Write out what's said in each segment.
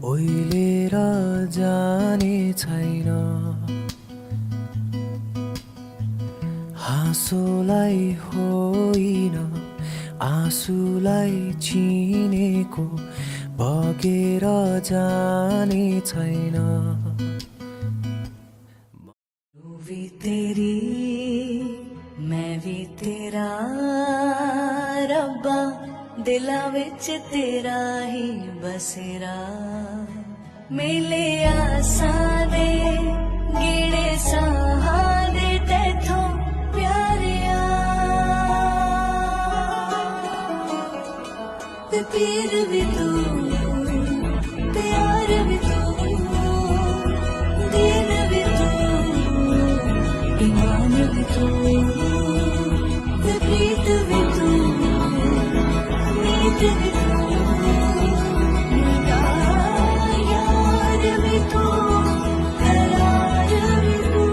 ओइलेर जाने छैन हाँसोलाई होइन आँसुलाई चिनेको बगेर जाने छैन तू भी तेरी मैं भी तेरा रब्बा दिला विच तेरा ही बसेरा मेले आसा दे गेड़े साहा दे तैथों प्यारिया ते पीर भी तू प्यार भी तू दीन भी तू ईमान भी तू ते प्रीत भी तू नीत भी तू मेरा यार भी तू करार भी तू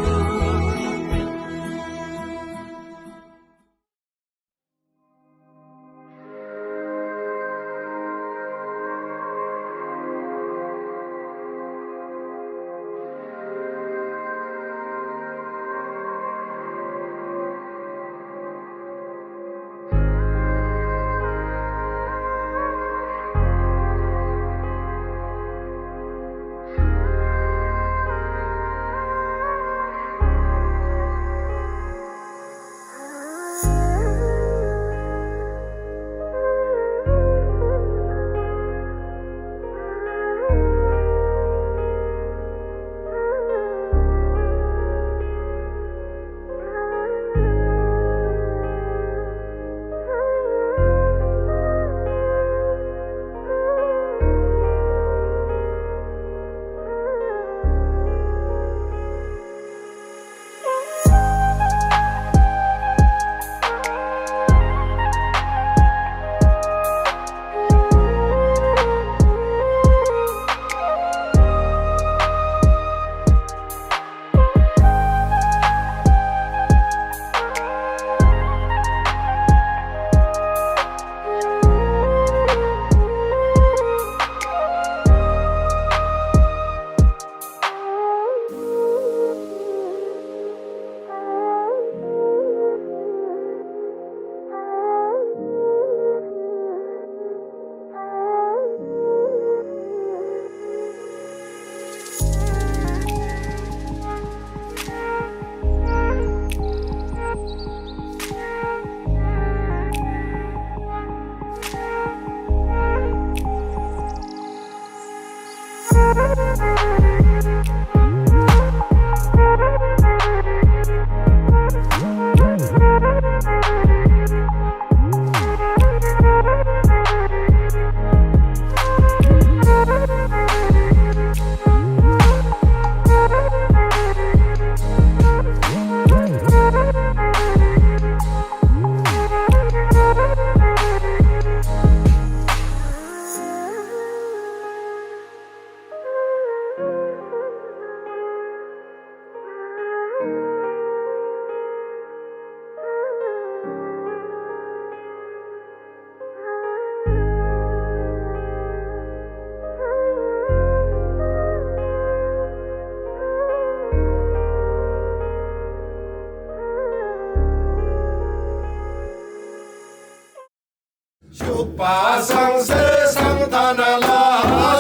Shukpa sangse sangtanala,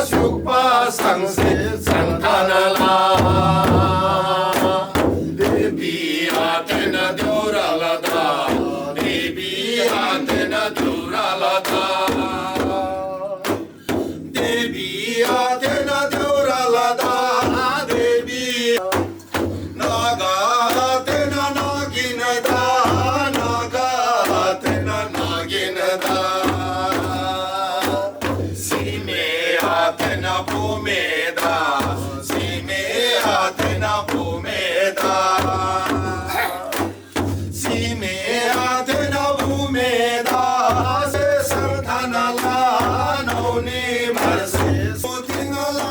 shukpa sangse sangtanala. Devi atena duralada, Devi atena duralada. Devi atena duralada, Devi naga atena naginada, naga atena naginada. Atena Bhumeda, Sime Atena Bhumeda, Sime Atena Bhumeda, Se Sardhanala, Noni Marse, Sutingala.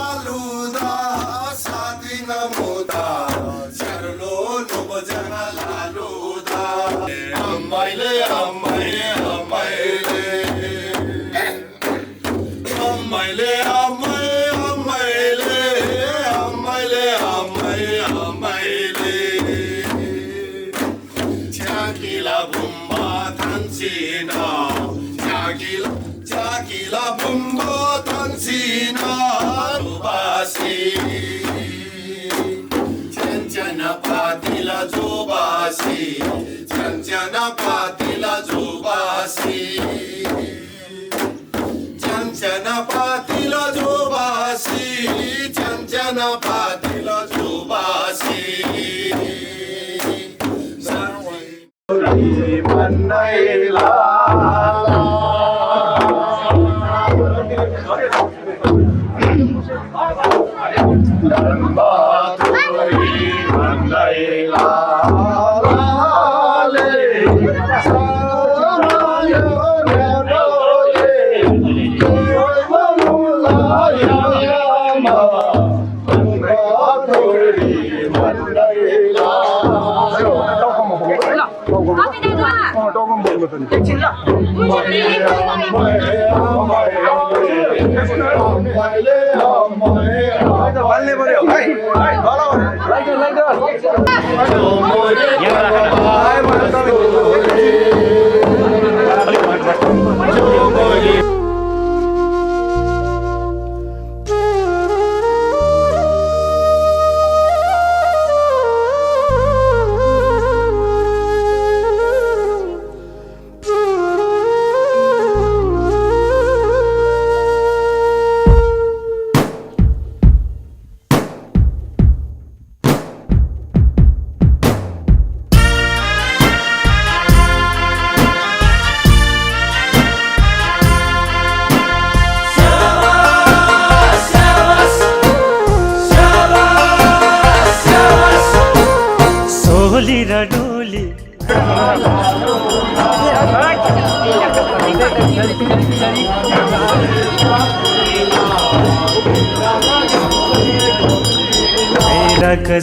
भन्दैला धनबहादुरी भन्दैला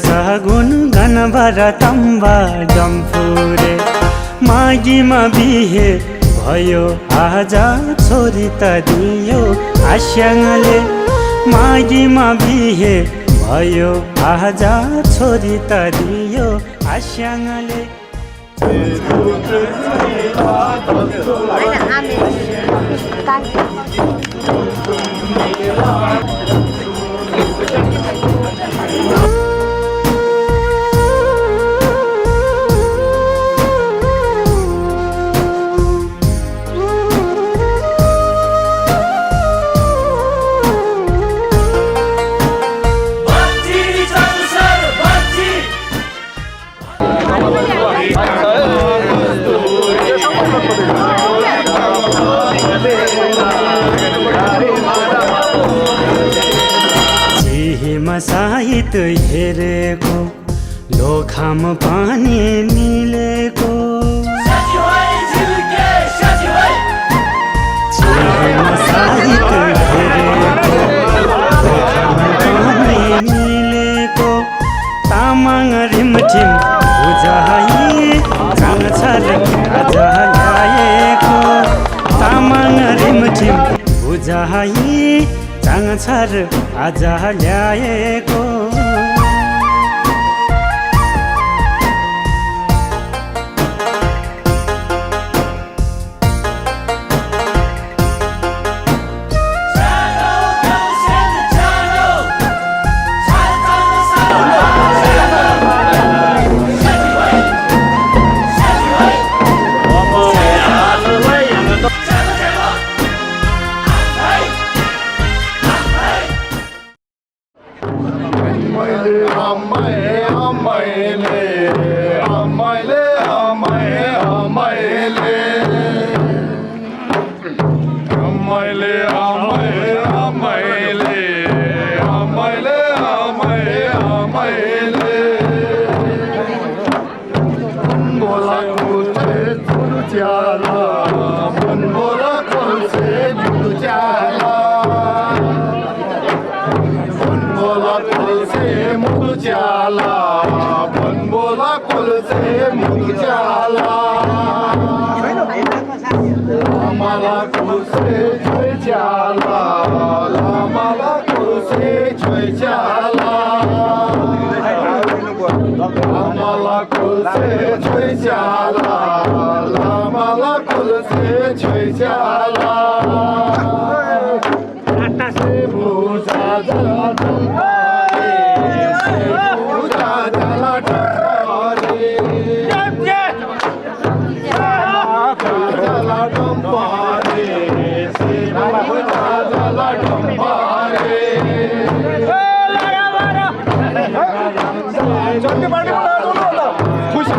सागुन घनभर तम्बा डम्फुरे मागीमा बिहे भयो आज छोरी त दियो आस्याङले मागीमा बिहे भयो आज छोरी त दियो आस्याङले साहित हेरेको लोखाम पानी मिलेको साहित हेरेको लोखाम पानी मिलेको तामाङ रिमठिम बुझाइ चाङछर आज ल्याएको तामाङ रिमठिम बुझाइ चाङछर आज ल्याएको खुशी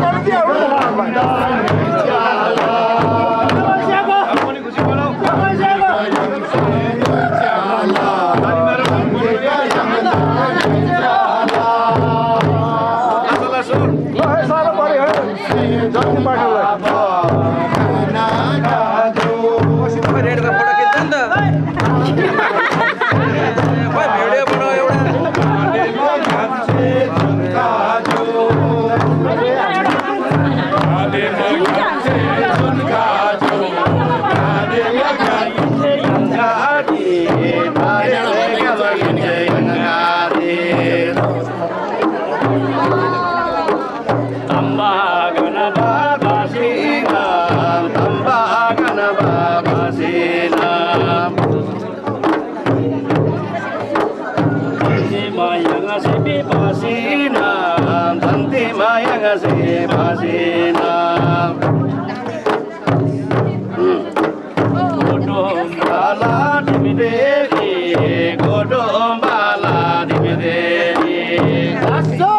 pasina tanti mayang se pasina godom bala dimideri godom bala dimideri aso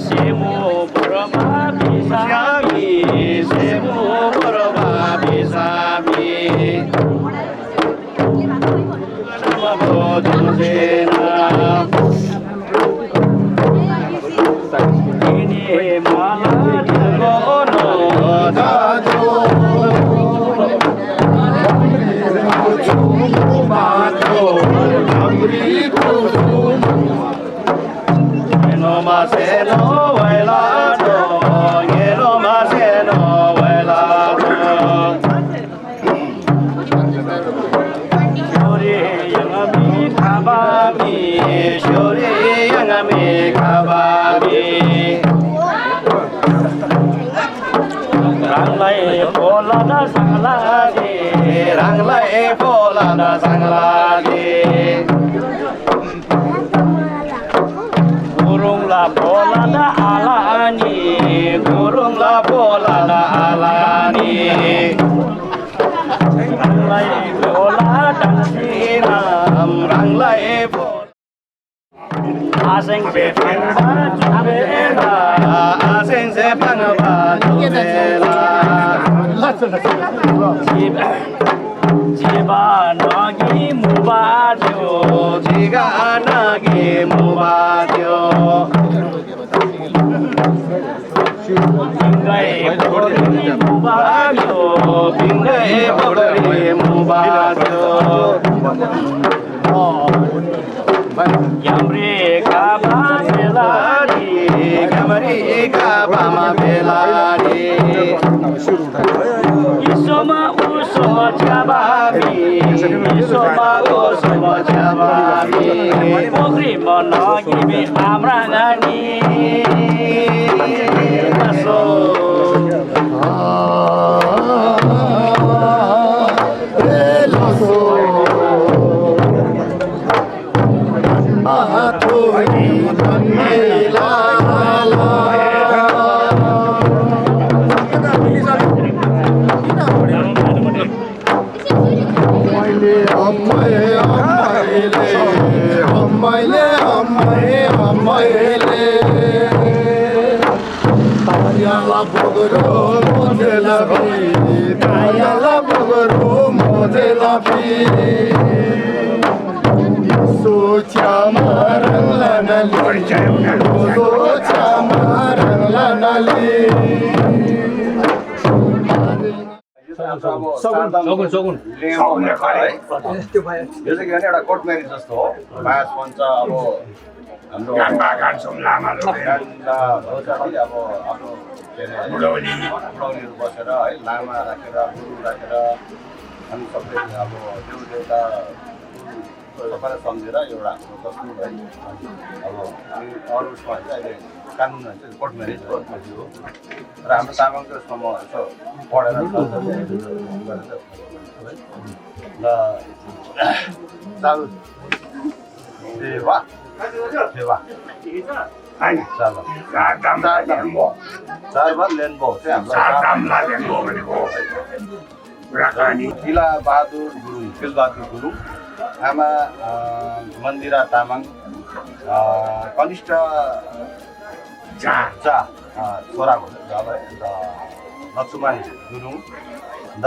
semu brahma bisami semu brahma bisami ini malah gono dado mato amri kusum eno maseno wailado eno maseno wailado shori yangami kabami ranglai polana sangladi ranglai polana sangladi gurung la polana alani gurung la polana alani ranglai pola dan siram ranglai aseng se pangba jubela aseng se pangba jubela jiba nagi mubadio jiga nagi mubadio pingai bodri mubadio pingai bodri mubadio Yamri kaba belari, Yamri kaba belari. Isoma usoma jababi, Isoma usoma jababi. Pokri monagi be amrangani. Aso. सगुन यो चाहिँ के भने एउटा court marriage जस्तो हो बास पञ्च अब हाम्रो अब आफ्नो बुढौलीहरू बसेर है लामा राखेर गुरु राखेर अनि सबै अब देउ देउता सबैलाई सम्झेर एउटा दशमी है अब अरू उसमा चाहिँ अहिले कानुन चाहिँ कोर्ट म्यारेज हो र हाम्रो तामाङको यसमा म यसो पढेर ल चालु देवा देवा चारबार लेन्बो चाहिँ हाम्रो किला बहादुर गुरुङ फिलबहादुर गुरुङ आमा मन्दिरा तामाङ कनिष्ठ छोरा अन्त लक्ष्मण गुरुङ द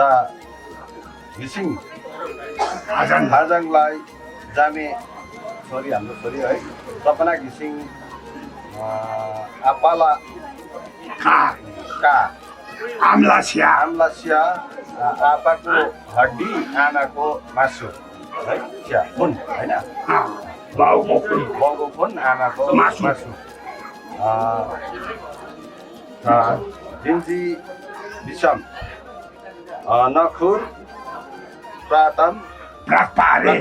घिसिङ हाजङलाई जामे छोरी हाम्रो छोरी है सपना घिसिङ आपाला का आम्लासिया आपाको हड्डी आमाको मासु है चिया खुन होइन बाउको खुन आमाको मासु दिन्जी विषम नखुर प्रातम पारे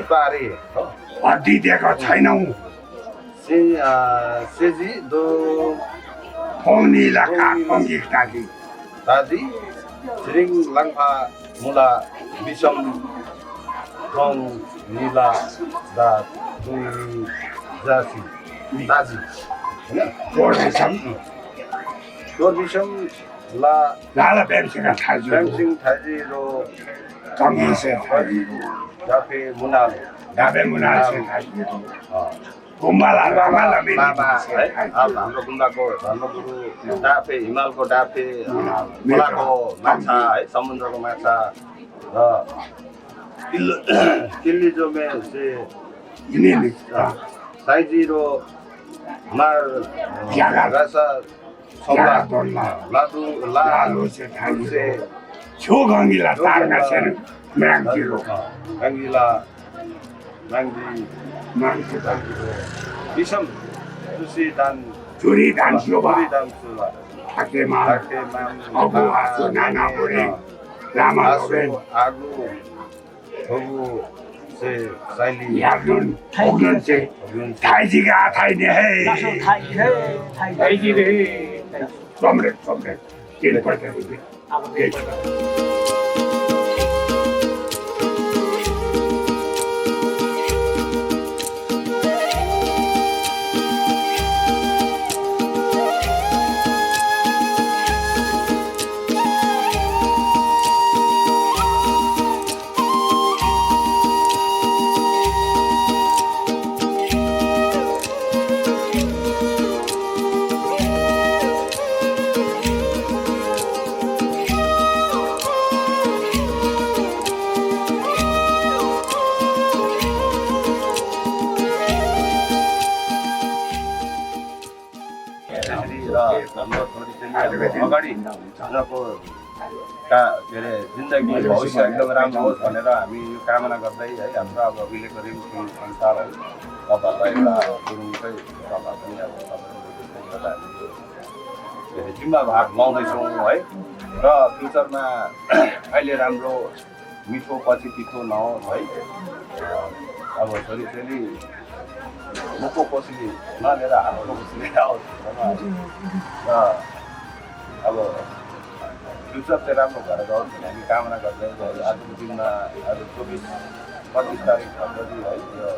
हड्डी दिएको छैनौ सेजी दो फोनी लका फोंगी तादी दादी छिरिङ लाङफा मुला विषम from Nila da Tui Jasi Daji होइन Torvisam La लाला बेमसिंह थाजी Ramsing Thaji ro कमी से थाजी Dape Munalo दाबे मुना से थाजी गुम्बाला रामाला मेनी लामा है अब हाम्रो गुम्बाको धर्मगुरु डाफे हिमालको डाफे खोलाको माछा है समुद्रको माछा र किल्ली जोमे से इन्हें साइजी रो मार ज्यादा रसा ज्यादा सबला दोला लादु लालू से थाजी से छो गंगीला तारका से म्यांगीरो गंगीला मांगी मांगी विषम सुसी दान चुरी दान शोभा चुरी दान सुला हाके मार हाके माम अबु आसु नाना बुढी लामा होबेन आगु होगु से साइली यागुन होगुन से थाइजी का थाइ ने है थाइजी रे समरे तीन पड़ते हुए अगाडि उनीहरूको के अरे जिन्दगी भविष्य एकदम राम्रो होस् भनेर हामी यो कामना गर्दै है हाम्रो अब अहिलेको रिमसिङ संसार है तपाईँहरूलाई एउटा गुरुङकै सभा पनि अब एउटा हामी जिम्मा भाग लाउँदैछौँ है र फ्युचरमा अहिले राम्रो मिठो पछि तितो नहोस् है अब छोरीचेली मुखको कोसी नलिएर हातको कोसी लिएर आओस् र अब फ्युचर चाहिँ राम्रो भएर जाओस् भन्ने हामी कामना गर्दै आजको दिनमा आज 25 तारिक फरवरी है यो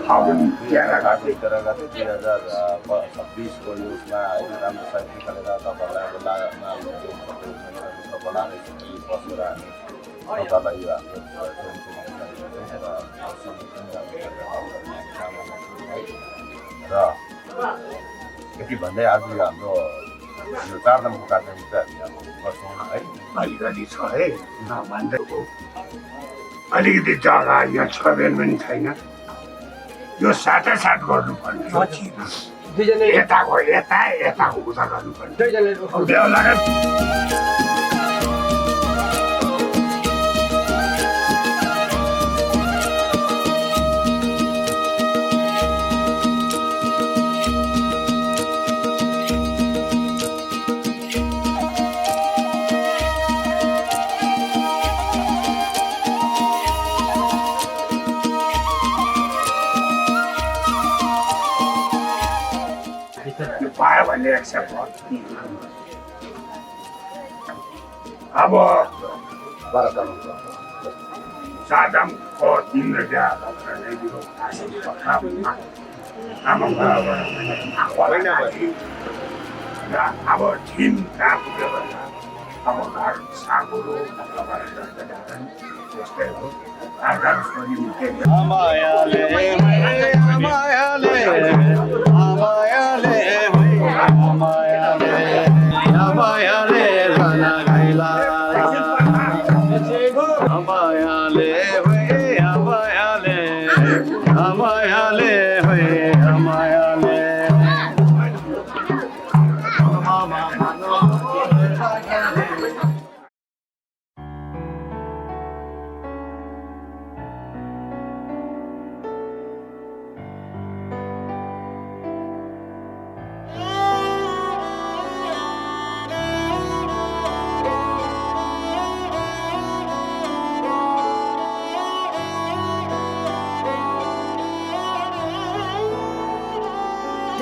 फागुन 11 गते 2026को उसमा है राम्रो साइड निकालेर तपाईँहरूलाई अब बनाएर बसेर हामी तपाईँलाई यो हाम्रो र यति भन्दै आज हाम्रो यो चारधामको कार्यक्रम चाहिँ हामी अब गर्छौँ है अलिकति छ है नभन्दै अलिकति जग्गा यहाँ छ पनि छैन यो साटासाट गर्नुपर्ने यताको यता यताको उता गर्नुपर्ने बेहुलाका पायो भने एक्सेप्ट गर्छ अब साधमको तिम्रो अब ठिम कहाँ पुग्यो भने अब घर सागुरो त्यस्तै हो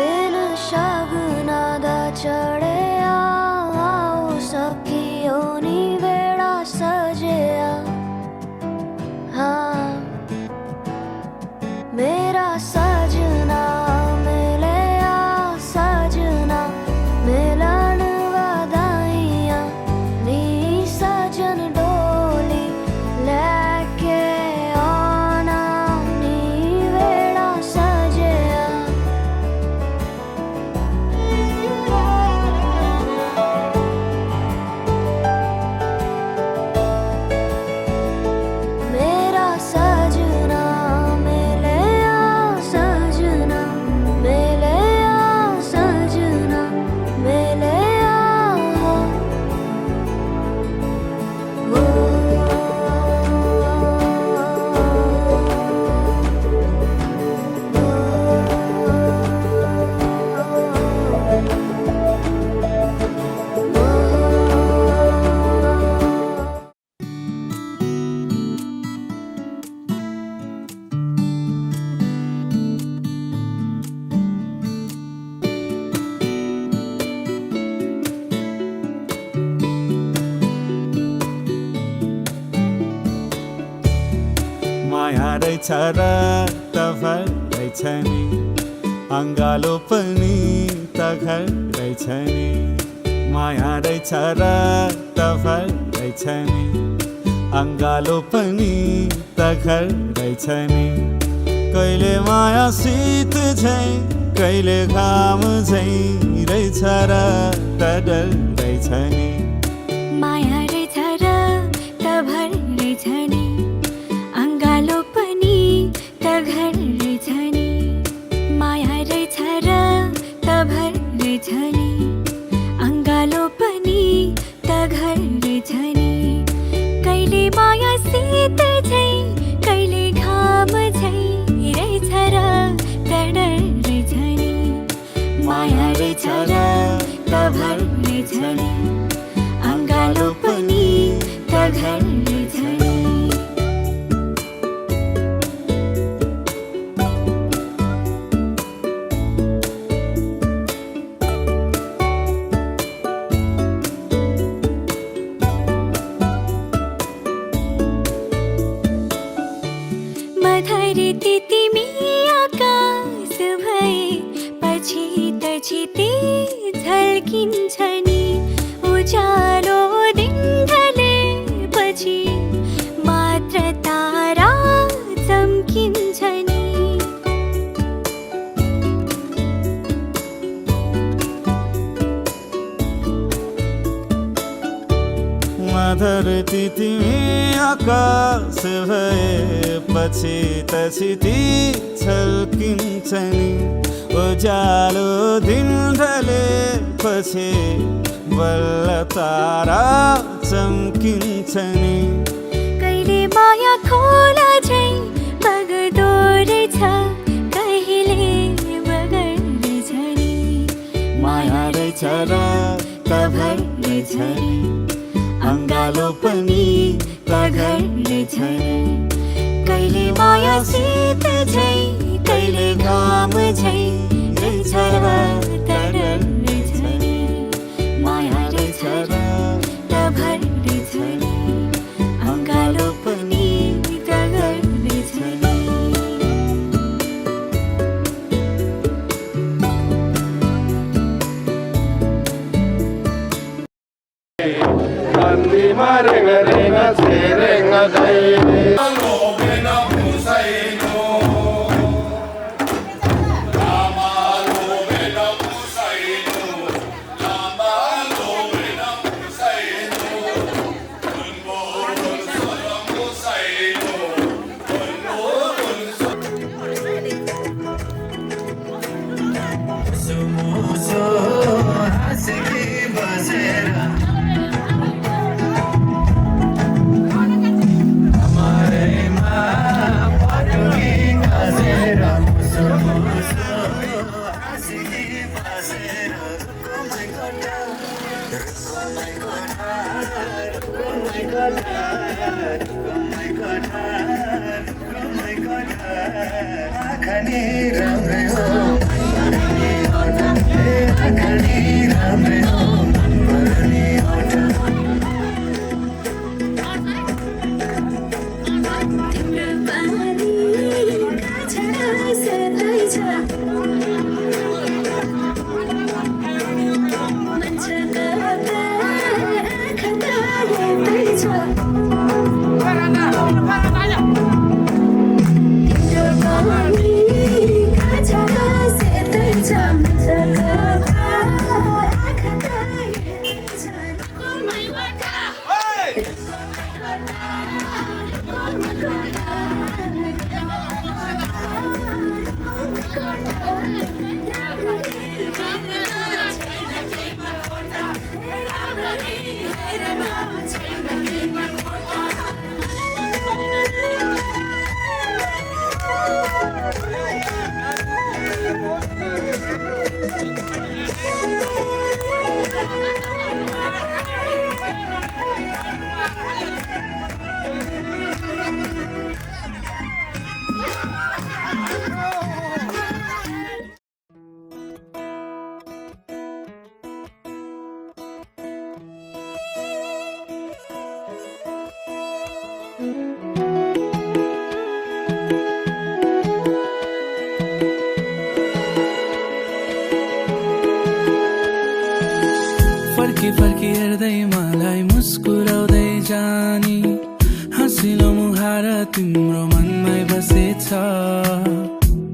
दिन शगुना दा चढ़िया आओ सखियों नी बेड़ा सजिया हाँ रहेछ र त भर रहेछ नि अङ्गालो पनि त घर रहेछ नि माया रहेछ र त भर रहेछ नि अङ्गालो पनि त घर रहेछ नि कहिले माया शीत झै कहिले घाम झै रहेछ र त डर रहेछ नि माया रहेछ र त भर रहेछ नि अङ्गालो पनि त घर रहेछ नि माया रहेछ र त भर रहेछ नि अङ्गालो पनि त घर रहेछ नि कहिले माया शीत झै कहिले घाम झै रहेछ र त डर रहेछ नि माया रहेछ र त भर रहेछ नि अङ्गालो पनि त घर रहेछ नि मधुरी तिमी आकाश भए पछि त छिते झल्किन्छ नि उज्यालो दिन ढले पछि मात्र तारा चम्किन्छ नि मधुरी तिमी आकाश भए पछि त छिती झल्किन्छ नि उज्यालो दिन ढले पछि बल्ल तारा चम्किन्छ नि कहिले माया खोला झै बग्दो रहेछ कहिले बगड्दैछ नि माया रहेछ र त भर रहेछ नि अङ्गालो पनि त घर रहेछ नि कहिले माया शीत झै कहिले घाम झै रहेछ र त डर रहेछ नि माया रहेछ र त भर रहेछ नि अङ्गालो पनि त घर रहेछ नि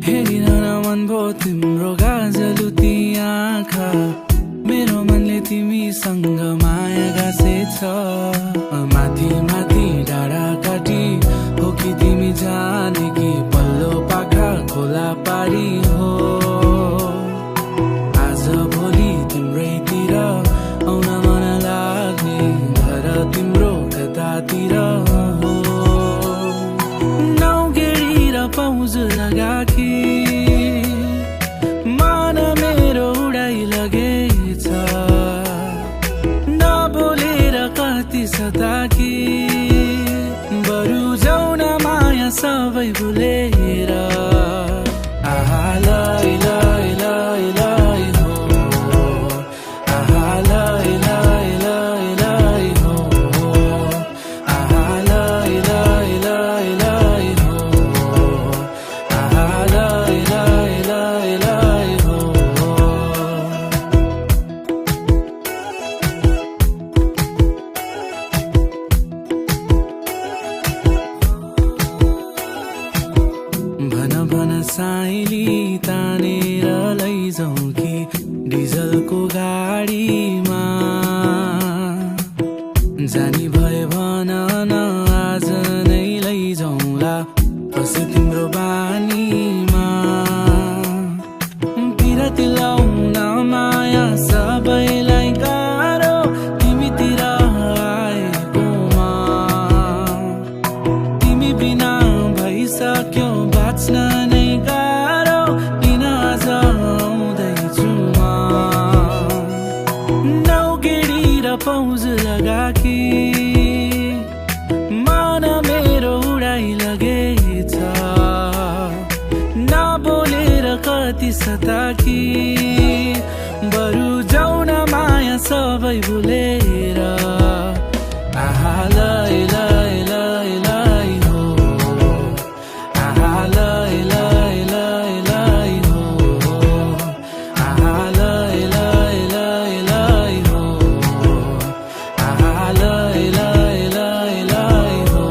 हेरिन मन भो तिम्रो गाजलुती आँखा मेरो मनले तिमीसँग माया गाँसेछ माथि माथि डाँडा काटी हो कि तिमी जाने कि पल्लो पाखा खोला पारी हो आज भोलि तिम्रैतिर आउन मन लाग्ने घर तिम्रो कतातिर हो नाउगेडी र पाउज लगाकी मन मेरो उडाइ लगेछ नबोलेर कति सताकी बरु जाउन माया सबै भुलेर आहा लै लै लै लै हो आहा लै लै लै लै हो आहा लै लै लै लै हो आहा लै लै लै लै हो भन भन साइली तानेर लैजाउँ कि डिजलको गाडीमा जानी भए भन न आज नै लैजाउँला पछि तिम्रो बानीमा पिरती लाउन माया सबैलाई गाह्रो तिमीतिर आएकोमा तिमी बिना भइसक्यो बाँच्न नै गाह्रो किन आज आउँदैछु म नाउगेडी र पाउज लगाकी मन मेरो उडाइ लगेछ नबोलेर कति सताकी बरु जाउन माया सबै भुलेर आहा लै लै लै लै हो आहा लै लै लै लै हो आहा लै लै लै लै हो आहा लै लै लै लै हो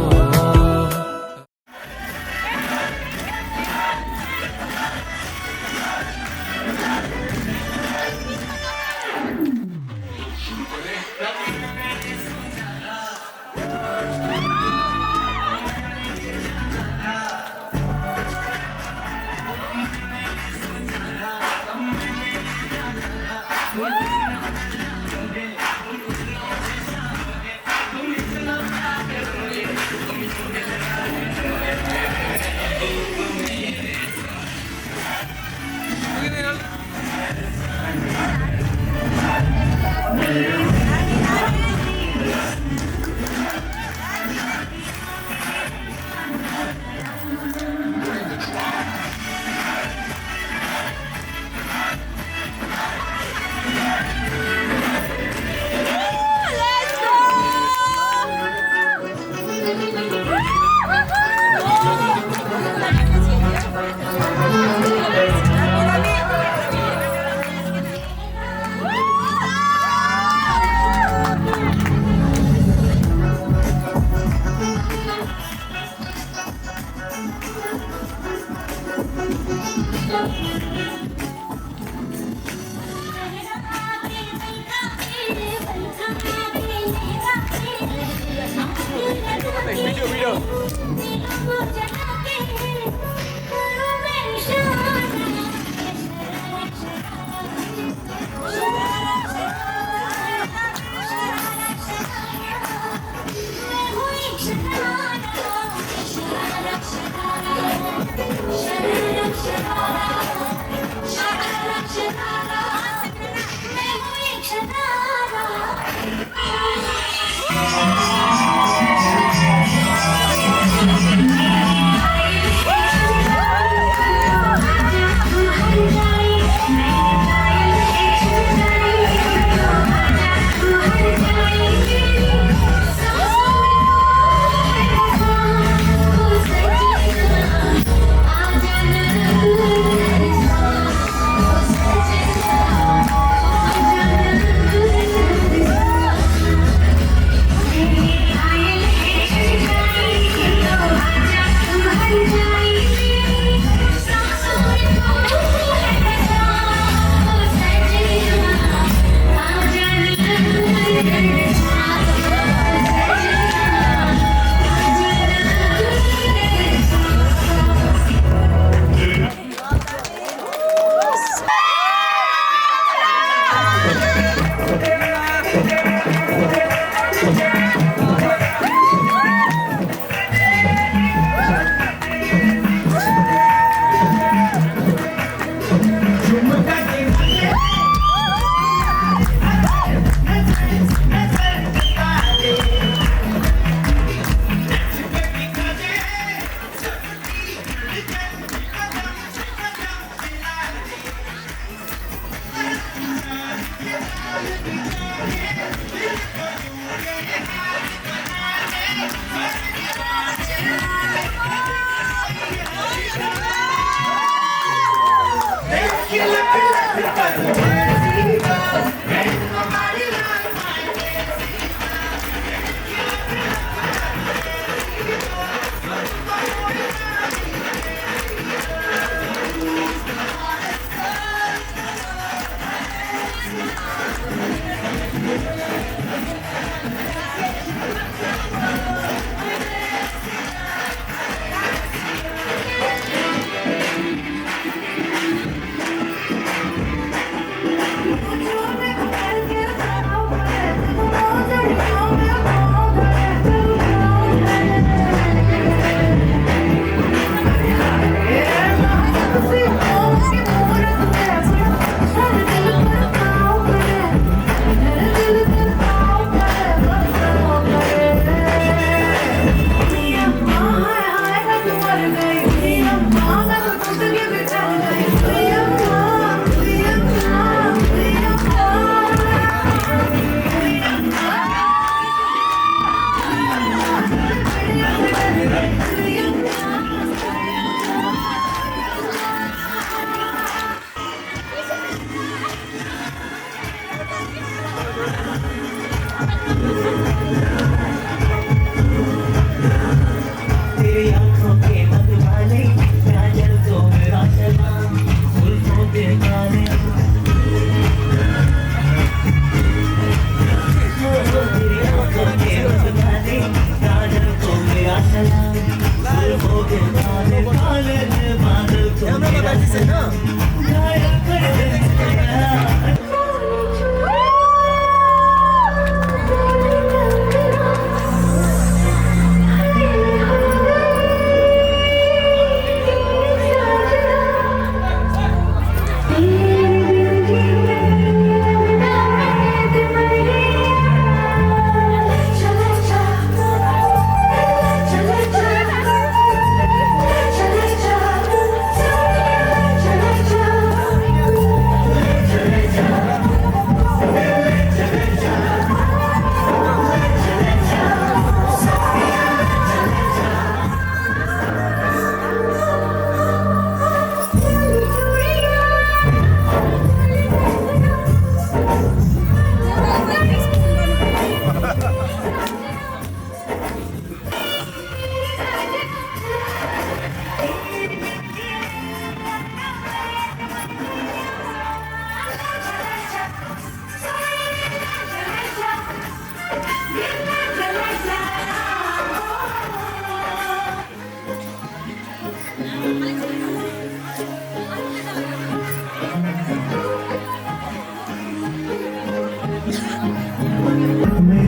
Shut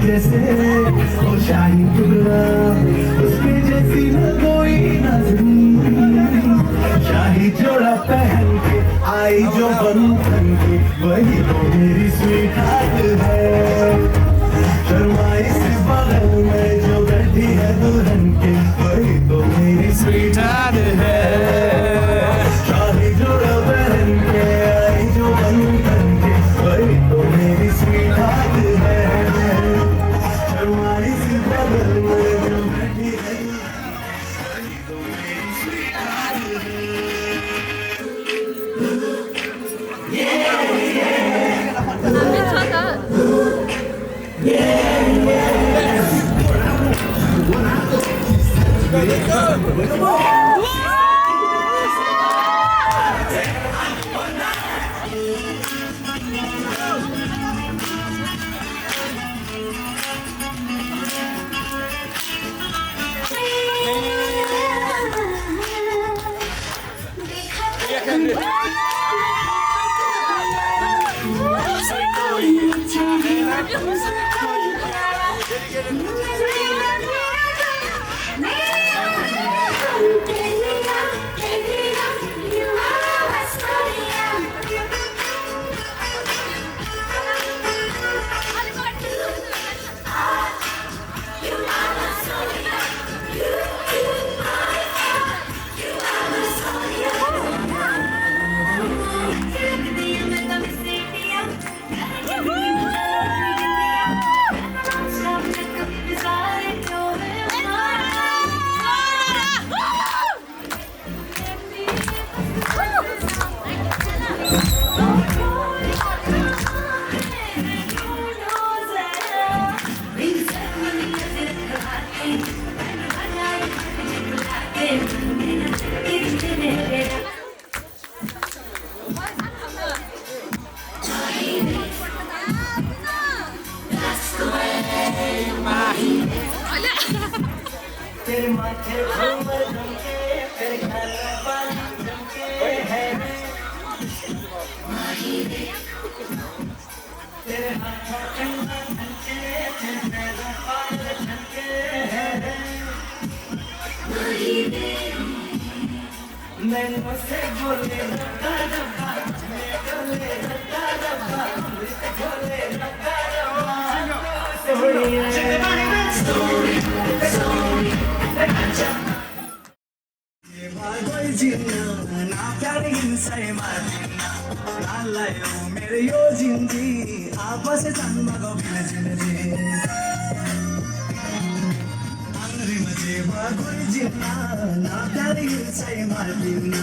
जैसे वो शाही टुकड़ा उसके जैसी न कोई नजर शाही जोड़ा पहन के आई जो बंधन के वही तो मेरी स्वीट हार्ट है शर्माई से बगल में जो बैठी है दुल्हन के वही तो मेरी स्वीट हार्ट है शाही जोड़ा पहन के आई जो बंधन के वही तो मेरी स्वीट हार्ट है तेरे माथे झूमर झुमके तेरे घर वाली झुमके हैं तेरे हाथों चंदन झुमके तेरे बाल झुमके हैं मैं मुझसे बोले लगा रब्बा मैं बोले लगा रब्बा बोले लगा मेरे यो जिंदगी आपस जन्म को अंग्री मजे बागोई जिन्ना ना प्यारी सही मार्दिना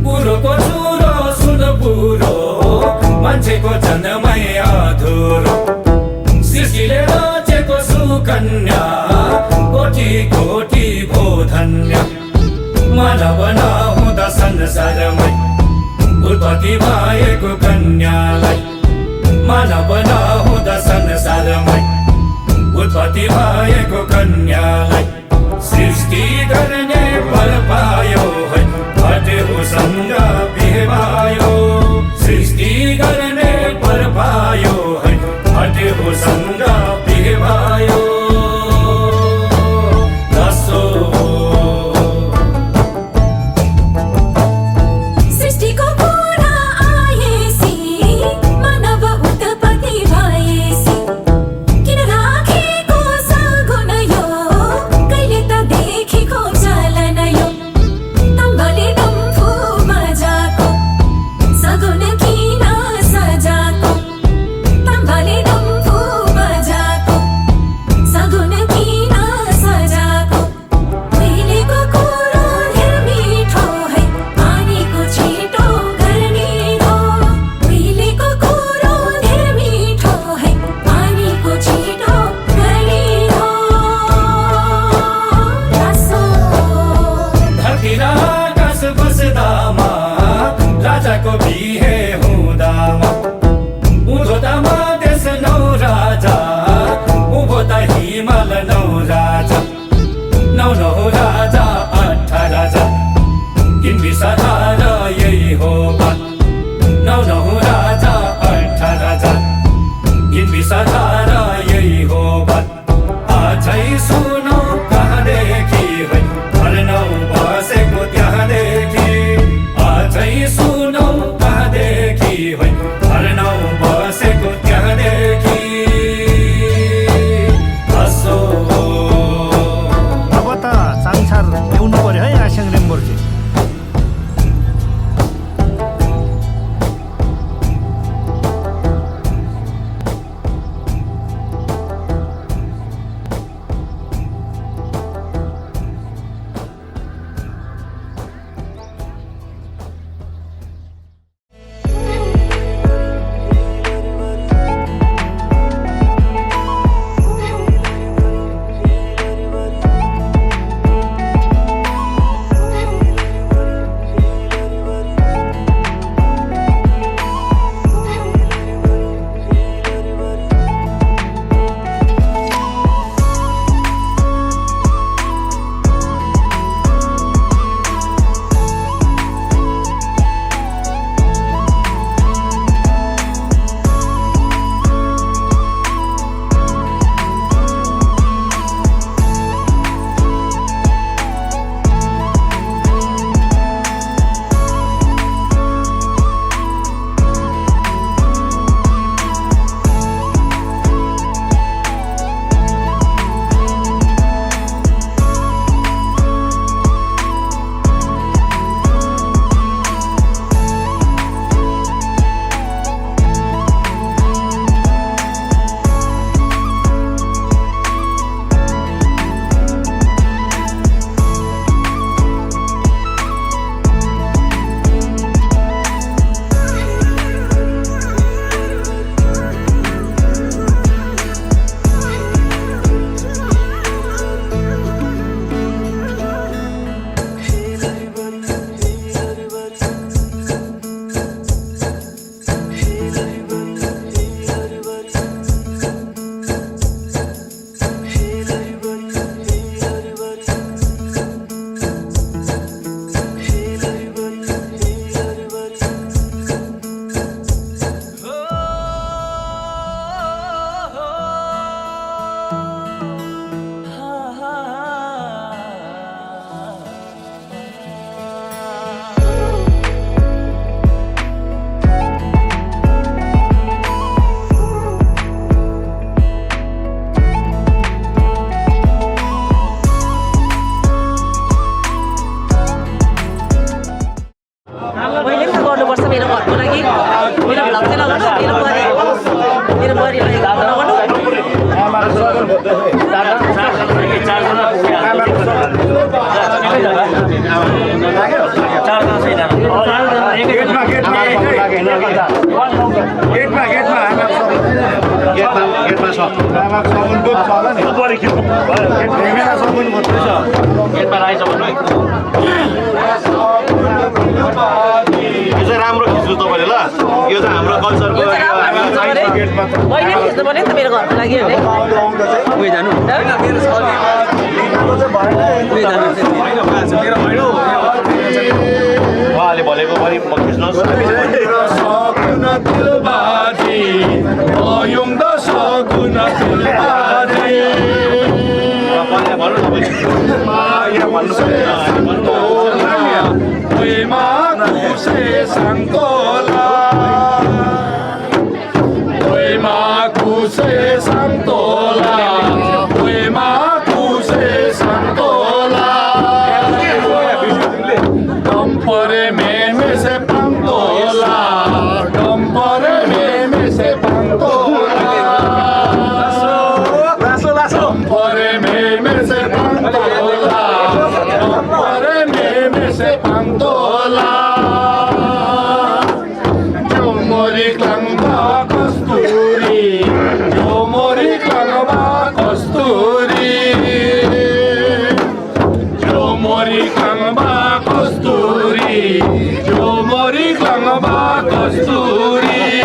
पुरोको चुरो सुन पुरो मान्छेको जन्मै अधुरो सृष्टिले रचेको सुकन्या कोटी कोटी भो धन्य मानव नहुँदा संसारमै उत्पत्ति भएको कन्यालाई मानव नहुँदा संसारमै उत्पत्ति भएको कन्यालाई सृष्टि गर्ने नौ राजा 18 राजा किन्बी सधार यही हो बात नौ राजा 18 राजा किन्बी सधार यही हो बात आजै सुनौ कहाँदेखि है भर्नौ बसेको त्यहाँदेखि आजै सुनौ कहाँदेखि है भर्नौ बसेको त्यहाँदेखि अब त संसार ल्याउनु पर्यो है आस्याङ रेम्बोर्जी राम्रो खिच्नु तपाईले ल यो चाहिँ हाम्रो कल्चरको मैले खिच्नु पर्ने त मेरो घरको लागि हो नि जानु उहाँले भनेको पनि खिच्नुहोस् Kasturi,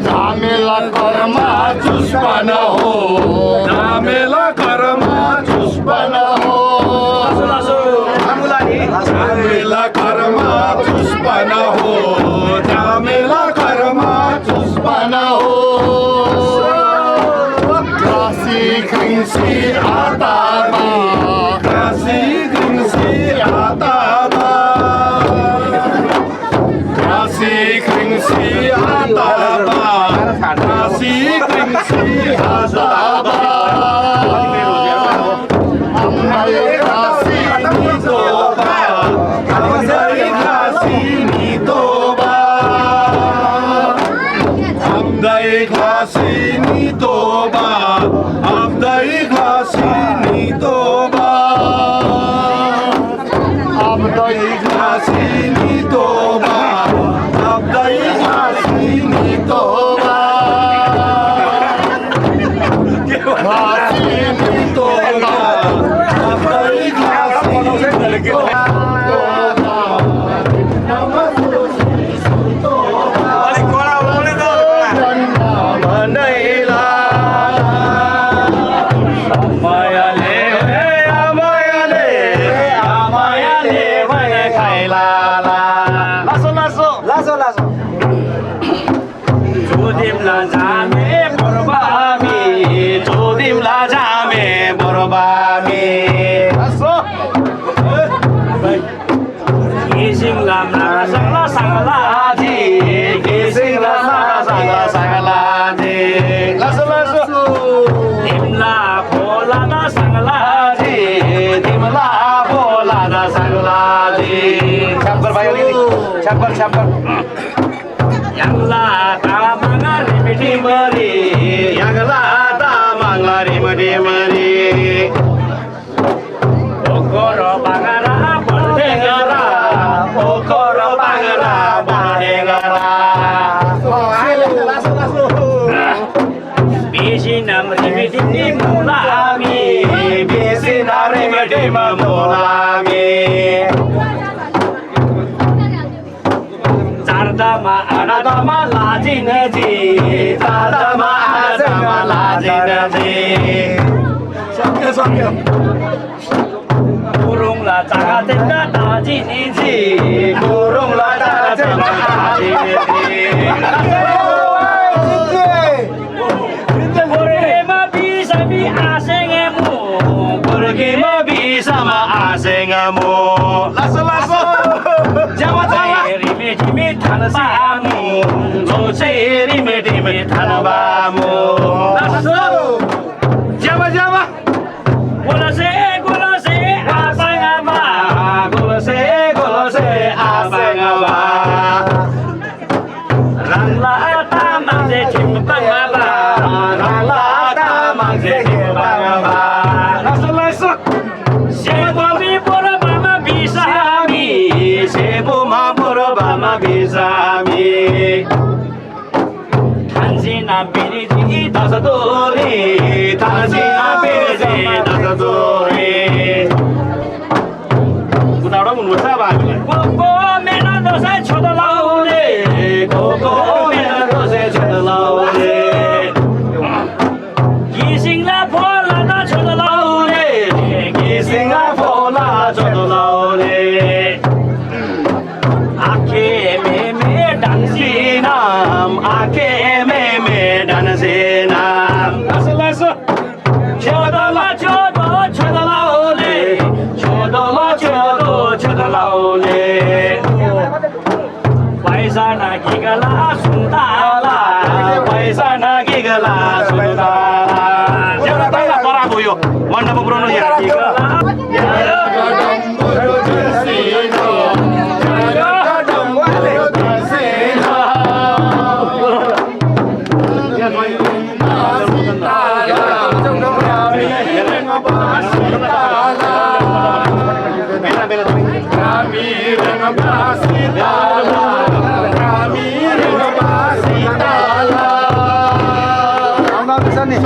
जामेला करमा चुस्पन हो जामेला करमा चुस्पन हो जामेला करमा चुस्पन हो जामेला करमा चुस्पन हो काशी कृषि आता काशी कृषि आता काशी कृषि आता काशी कृषि आता अम्माई Kashi नितोबा अम्माई Kashi नितोबा Abdai Kashi नितोबा Abdai Kashi नितोबा Abdai Kashi नितोबा Abdai Kashi नितोबा Kashi नितोबा Abdai Kashi नितोबा Yangla tamanga rimidi mari Yangla tamanga rimidi mari Okoro bangara bordengara Okoro bangara bordengara Bisinam rimidi mulami Bisinam rimidi mulami Dama anadama lajinaji Dama anadama lajinaji Kurung la jaga tenda tajiniji Kurung la jaga tenda tajiniji Kurema bisa mi asengemu Kurema bisa ma asengemu Lasso Jawa Jawa Rime Tanabamu Jose Rime Tanabamu Jawa Jawa Golase Abangama Golase Abangama Rangla Tamangse Timbangaba Rangla Tamangse Timbangaba Lasso Sebomi Borobama Bisami Seboma Borobama Bisami Tanzina Biriji Tasadori Tanzina Biriji Tasadori Kunara Munwasa Bagla Koko Mena Dose Chodolaule Koko Mena Dose Chodolaule Gisingla Pola Na Chodolaule Gisingla Pola Chodolaule Ake meme dansinam Ake meme dansinam Lasso Chodala Chodolaule Chodolaule Paisana Gigala Sundala Paisana Gigala Sundala Jangan tanya para boyo Wanda Pabrono ya Gigala Kami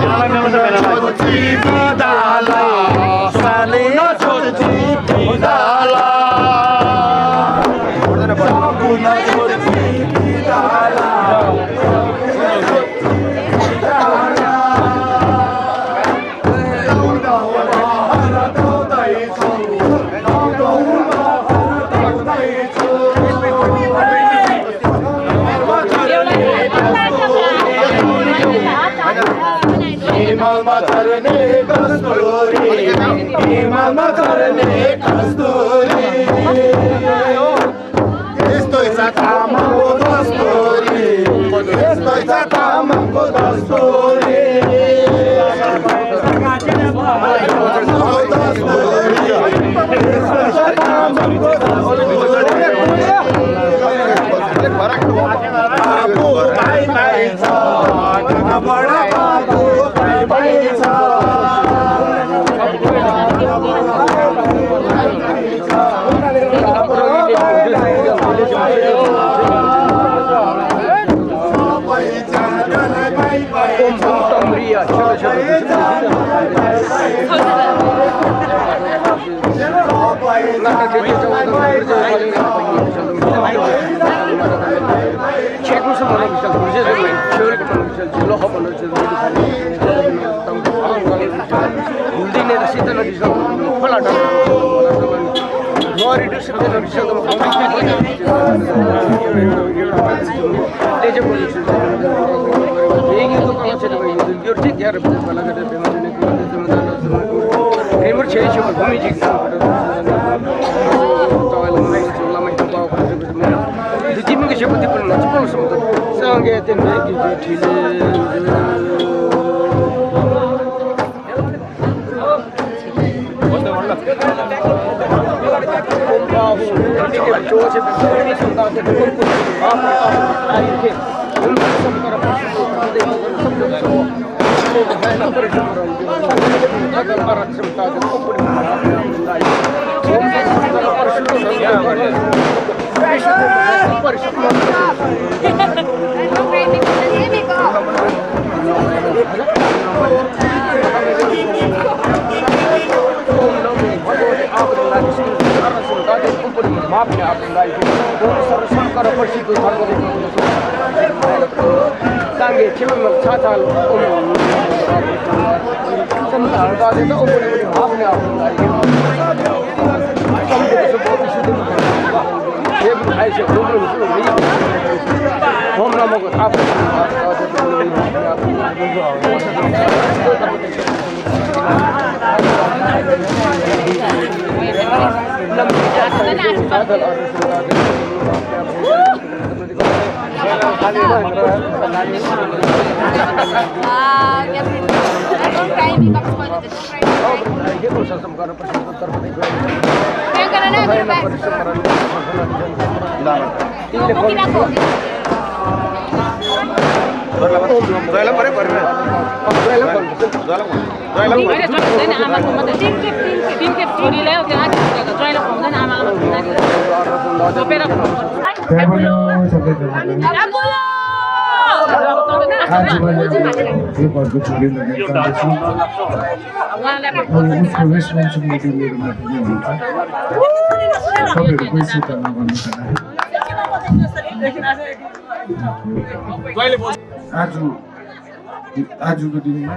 आजको दिनमा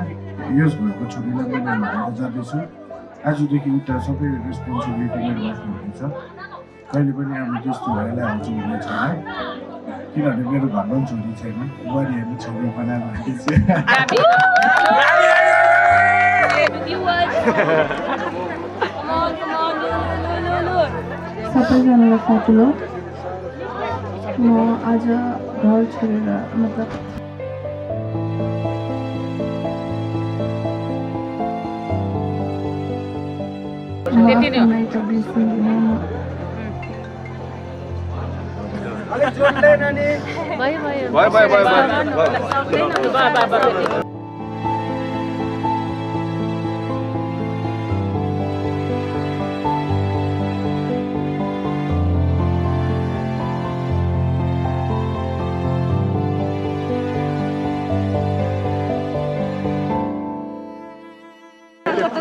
यस भएको छोरीलाई मैले हेरेर जाँदैछु आजदेखि उता सबै रेस्पोन्सिबिलिटी मेरो माथि हुनेछ कहिले पनि अब त्यस्तो भएर आउँछ हुने छैन किनभने मेरो घरमा पनि छोरी छैन बुहारी हेर्ने छोरी बनाएर सबैजनालाई फाटुलो म आज घर छोडेर मतलब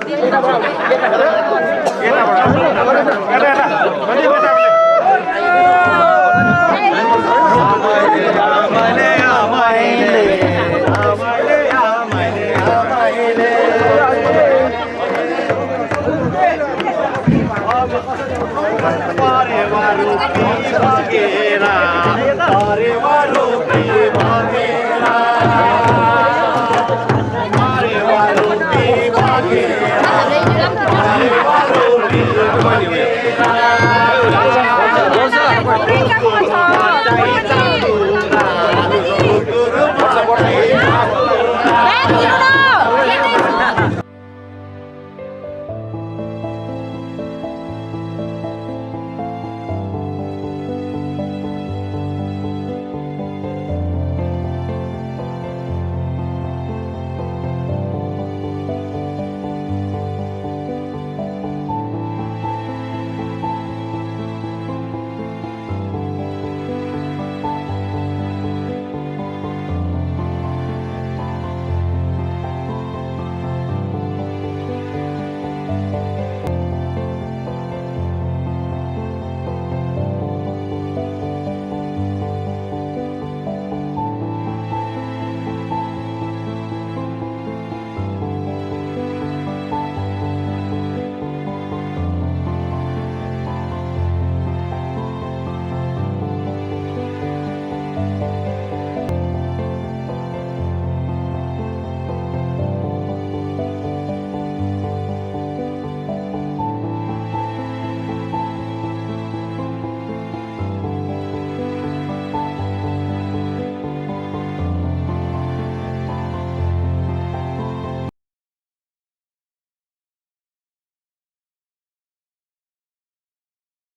यताबाट